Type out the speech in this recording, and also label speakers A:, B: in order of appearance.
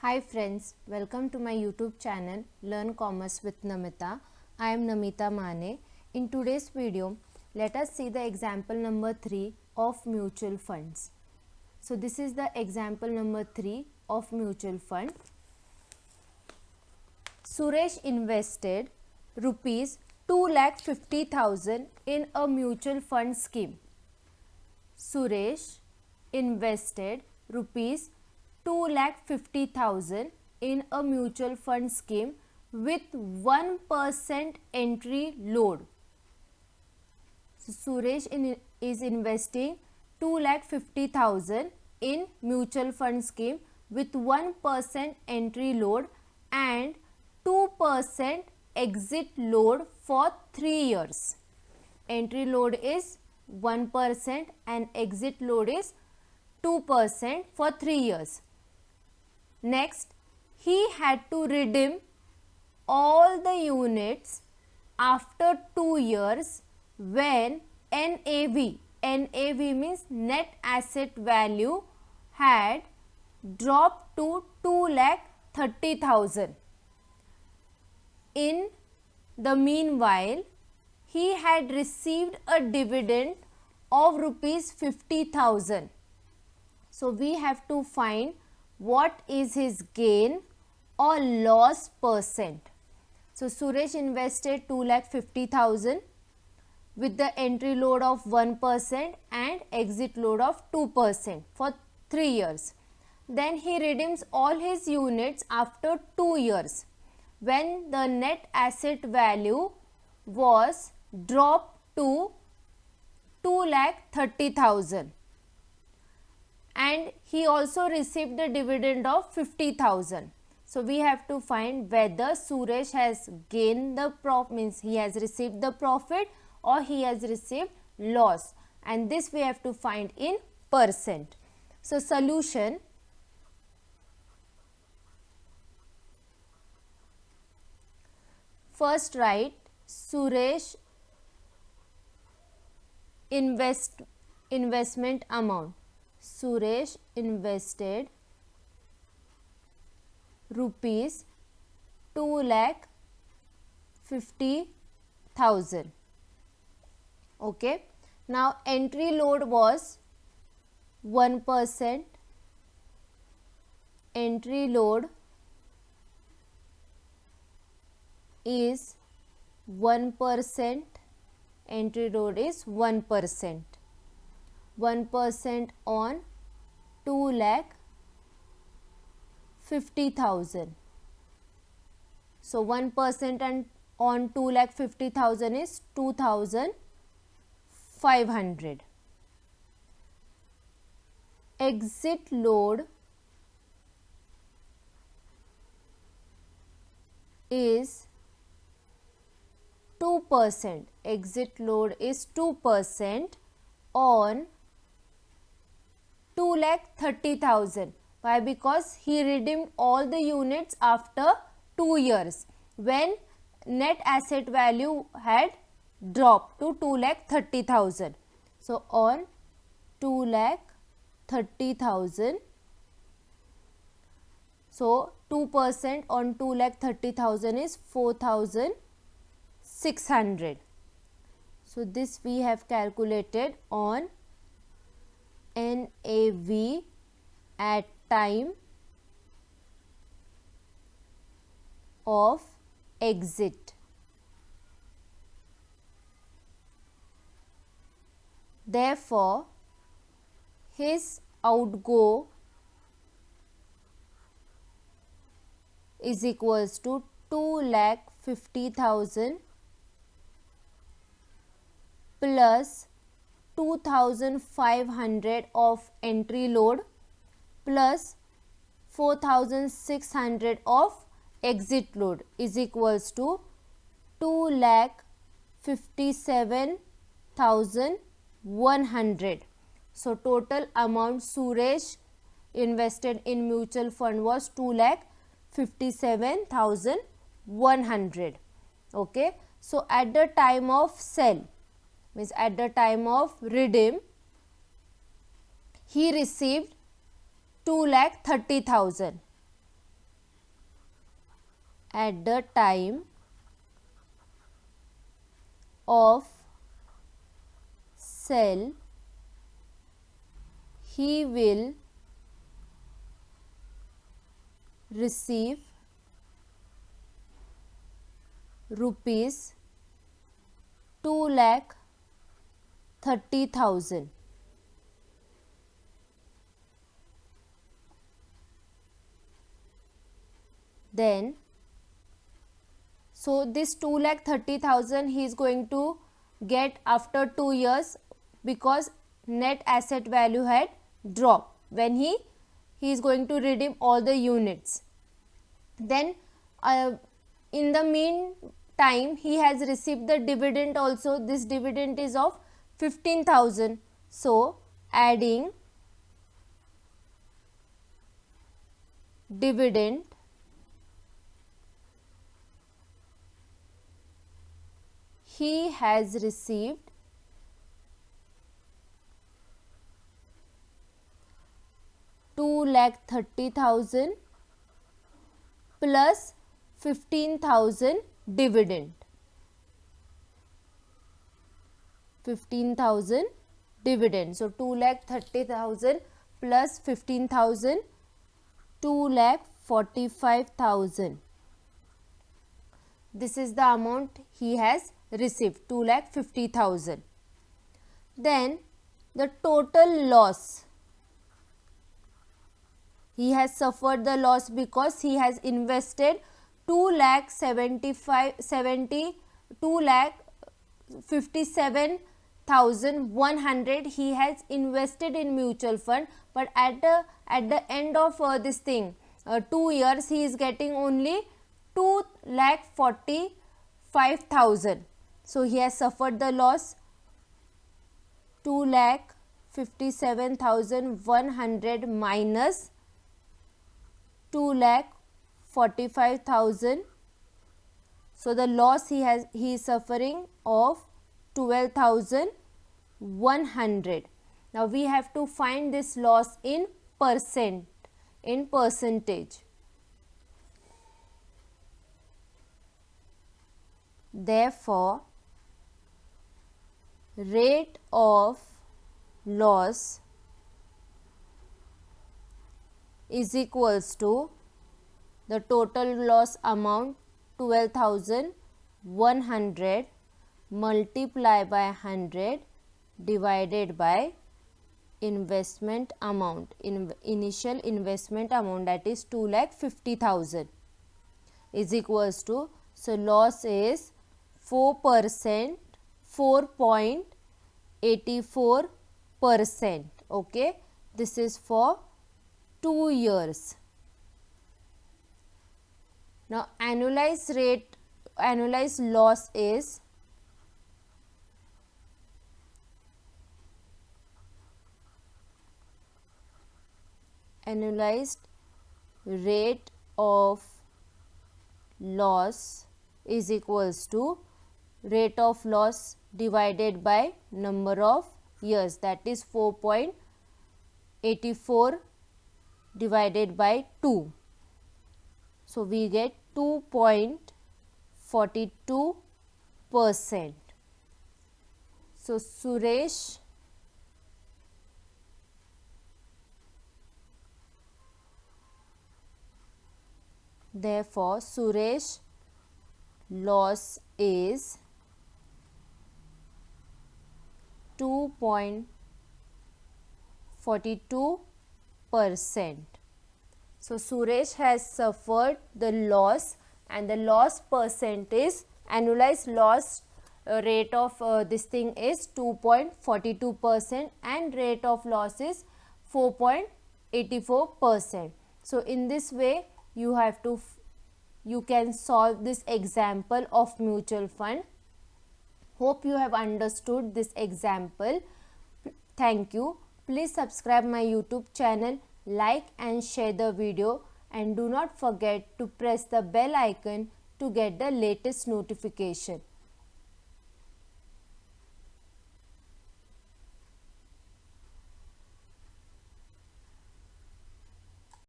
A: Hi friends, welcome to my YouTube channel Learn Commerce with Namita. I am Namita Mane. In today's video, let us see the example number 3 of mutual funds. So this is the example number 3 of mutual fund. Suresh invested rupees 2,50,000 in a mutual fund scheme. Suresh invested rupees 2,50,000 in a mutual fund scheme with 1% entry load. So Suresh is investing 2,50,000 in mutual fund scheme with 1% entry load and 2% exit load for 3 years. Entry load is 1% and exit load is 2% for 3 years. Next, he had to redeem all the units after 2 years when NAV means net asset value had dropped to 2,30,000. In the meanwhile, he had received a dividend of rupees 50,000. So we have to find what is his gain or loss percent. So Suresh invested 2,50,000 with the entry load of 1% and exit load of 2% for 3 years. Then he redeems all his units after 2 years when the net asset value was dropped to 2,30,000. And he also received the dividend of 50,000. So we have to find whether Suresh has gained the profit, means he has received the profit or he has received loss, and this we have to find in percent. So solution: first write Suresh investment amount. Suresh invested rupees 2,50,000. Okay. Now entry load was 1%. Entry load is 1%. Entry load is 1%. 1% on 2,50,000. So 1% on 2,50,000 is 2,500. Exit load is 2%. Exit load is 2% on 2,30,000. Why? Because he redeemed all the units after 2 years when net asset value had dropped to 2,30,000. So on 2,30,000, so 2% on 2,30,000 is 4,600. So this we have calculated on NAV at time of exit. Therefore, his outgo is equals to 2,50,000 plus 2,500 of entry load plus 4,600 of exit load is equals to 2,57,100. So total amount Suresh invested in mutual fund was 2,57,100. Okay. So at the time of sell, means at the time of redeem, he received 2,30,000. at the time of sale he will receive rupees 2,30,000. Then, so this 2,30,000 he is going to get after 2 years because net asset value had dropped when he is going to redeem all the units. Then in the meantime he has received the dividend also. This dividend is of 15,000. So adding dividend he has received $2,30,000 plus 15,000 dividend. 15,000 dividend. So 2,30,000 plus 15,000, 2,45,000. This is the amount he has received, 2,50,000. Then the total loss. He has suffered the loss because he has invested 2,57,100 he has invested in mutual fund, but at the end of this thing 2 years he is getting only 2,45,000. So he has suffered the loss 2,57,100 minus 2,45,000. So the loss he is suffering of 12,100. Now we have to find this loss in percentage. Therefore, rate of loss is equals to the total loss amount 12,100 multiplied by 100 divided by investment amount, initial investment amount, that is 2,50,000 is equals to, so loss is 4%, 4.84%. Okay, this is for 2 years. Now annualized loss is annualized rate of loss is equals to rate of loss divided by number of years, that is 4.84 divided by 2. So we get 2.42%. So Suresh therefore Suresh loss is 2.42%. So Suresh has suffered the loss, and the loss percent is annualized loss rate of this thing is 2.42% and rate of loss is 4.84%. So in this way you can solve this example of mutual fund. Hope you have understood this example. Thank you. Please subscribe my YouTube channel, like and share the video, and do not forget to press the bell icon to get the latest notification.